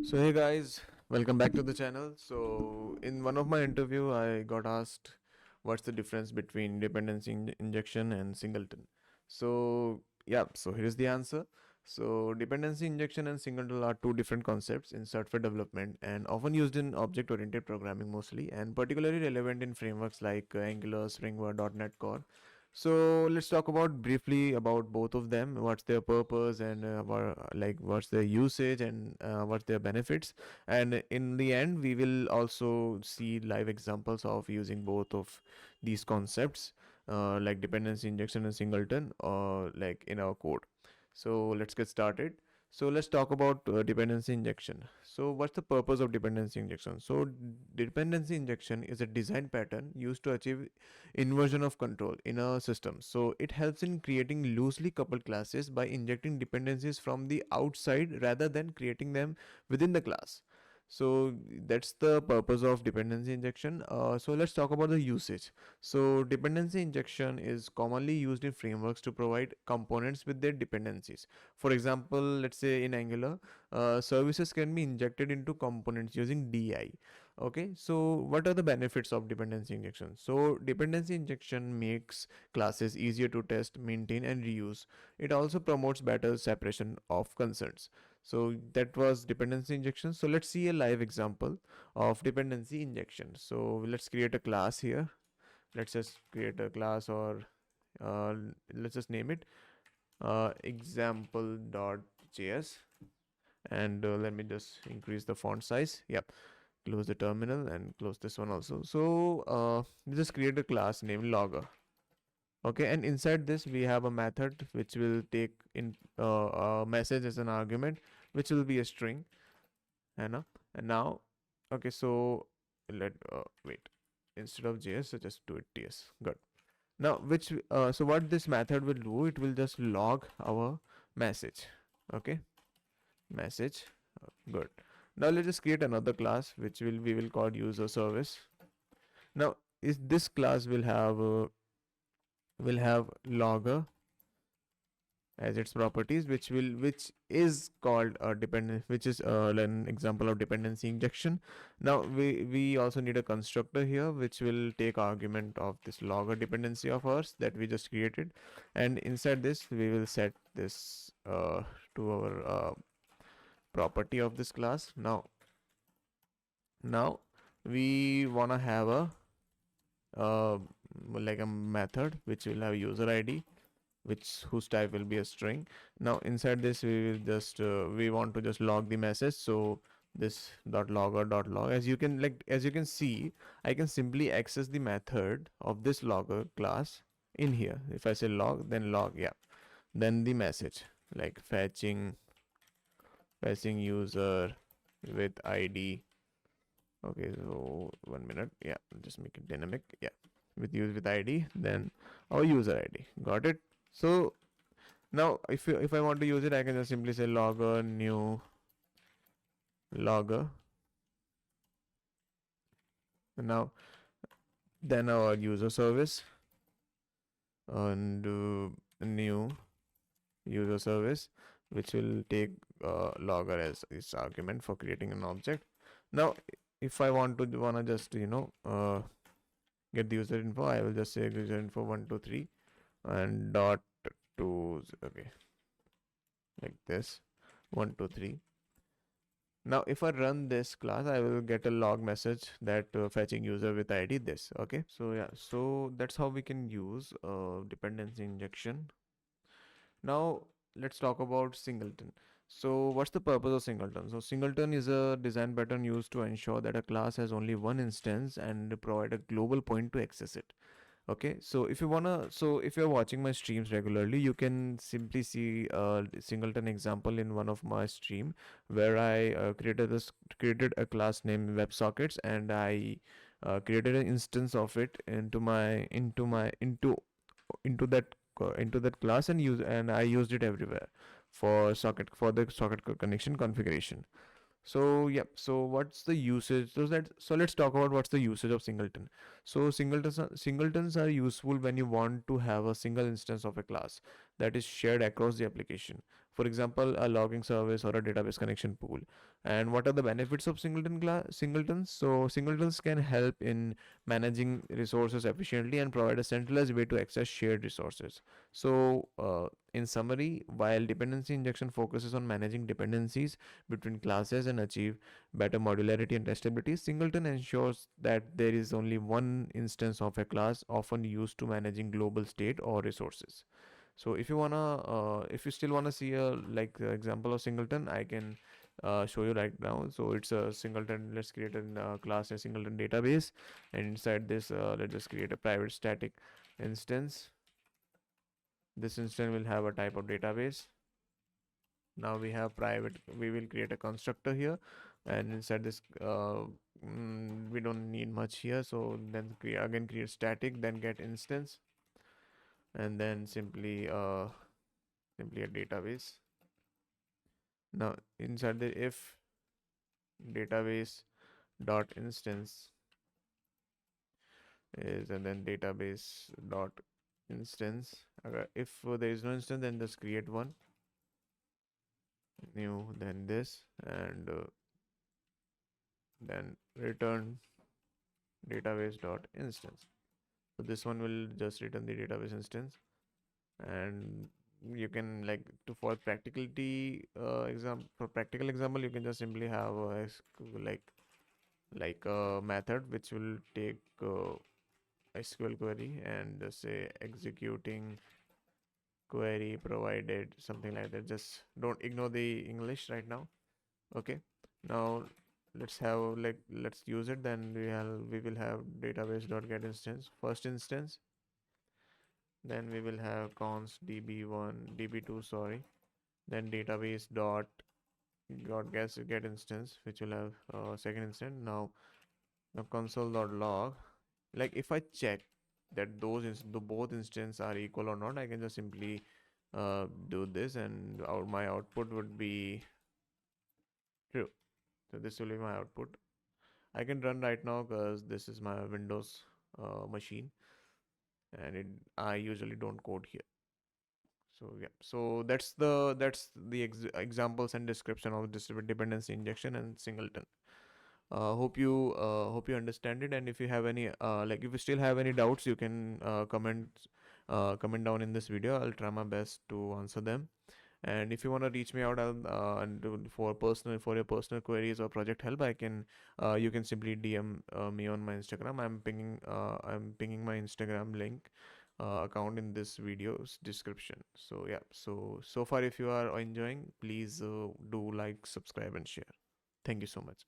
So hey guys, welcome back to the channel. So in one of my interview, I got asked what's the difference between dependency injection and singleton. So here's the answer. So dependency injection and singleton are two different concepts in software development and often used in object-oriented programming mostly, and particularly relevant in frameworks like Angular, Spring Boot, .NET Core. So let's talk about briefly about both of them. What's their purpose and what's their usage and what's their benefits. And in the end, we will also see live examples of using both of these concepts, like dependency injection and singleton, or like in our code. So let's get started. So let's talk about dependency injection. So what's the purpose of dependency injection? So dependency injection is a design pattern used to achieve inversion of control in a system. So it helps in creating loosely coupled classes by injecting dependencies from the outside rather than creating them within the class. So that's the purpose of dependency injection. So let's talk about the usage. So dependency injection is commonly used in frameworks to provide components with their dependencies. For example, let's say in Angular, services can be injected into components using DI. Okay, so what are the benefits of dependency injection? So dependency injection makes classes easier to test, maintain, and reuse. It also promotes better separation of concerns. So that was dependency injection. So let's see a live example of dependency injection. So let's create a class here. Let's just create a class, or uh, let's just name it example.js, and let me just increase the font size. Yep, close the terminal and close this one also. So just create a class named logger. Okay, and inside this we have a method which will take in a message as an argument, which will be a string. And now, okay, so let wait, instead of js, so just do it ts. Good. Now which so what this method will do, it will just log our message. Okay, message. Good. Now let's just create another class which we will call user service. Now is this class will have logger as its properties, which is called a dependent, which is an example of dependency injection. Now we also need a constructor here which will take argument of this logger dependency of ours that we just created, and inside this we will set this to our property of this class. Now we wanna have a uh, like a method which will have user ID, which whose type will be a string. Now inside this we will just we want to just log the message. So this dot logger dot log, as you can see, I can simply access the method of this logger class in here. If I say log, then log, yeah, then the message like fetching user with ID. Okay, so 1 minute, yeah, just make it dynamic, yeah, with ID, then our user ID. Got it? So now if I want to use it, I can just simply say logger new logger. Now then our user service and new user service, which will take logger as its argument for creating an object. Now if I wanna just get the user info, I will just say user info 123 and dot to, okay, like this 123. Now if I run this class, I will get a log message that fetching user with ID this. Okay, so yeah, so that's how we can use dependency injection. Now let's talk about singleton. So what's the purpose of singleton? So singleton is a design pattern used to ensure that a class has only one instance and provide a global point to access it. Okay, so if you're watching my streams regularly, you can simply see a singleton example in one of my stream where I created a class named WebSockets, and I created an instance of it into that class, and I used it everywhere for the socket connection configuration. So yeah, so what's the usage? So let's talk about what's the usage of singleton. So singletons are useful when you want to have a single instance of a class that is shared across the application. For example, a logging service or a database connection pool. And what are the benefits of singletons? So singletons can help in managing resources efficiently and provide a centralized way to access shared resources. So in summary, while dependency injection focuses on managing dependencies between classes and achieve better modularity and testability, singleton ensures that there is only one instance of a class, often used to managing global state or resources. So if you still wanna see a example of singleton, I can show you right now. So it's a singleton. Let's create a class, a singleton database, and inside this, let's just create a private static instance. This instance will have a type of database. Now we have private. We will create a constructor here, and inside this, we don't need much here. So then again create static, then get instance, and then simply a database. Now inside the if database dot instance is, and then database dot instance. If there is no instance, then just create one new, then this, and then return database dot instance. So this one will just return the database instance. And you can, like, to for practicality for practical example, you can just simply have like a method which will take SQL query and say executing query provided, something like that. Just don't ignore the English right now. Okay, now let's use it. Then we will have database dot get instance, first instance. Then we will have const db1 db2, sorry. Then database dot get instance, which will have second instance. Now console.log, like if I check that the both instances are equal or not, I can just simply do this, and my output would be true. So this will be my output. I can run right now because this is my Windows machine, and I usually don't code here. So yeah, so that's the examples and description of distributed dependency injection and singleton. Hope you understand it. And if you have any if you still have any doubts, you can comment down in this video. I'll try my best to answer them. And if you want to reach me out, for your personal queries or project help, I can you can simply DM me on my Instagram. I'm pinging my Instagram link account in this video's description. So yeah, so far, if you are enjoying, please do like, subscribe, and share. Thank you so much.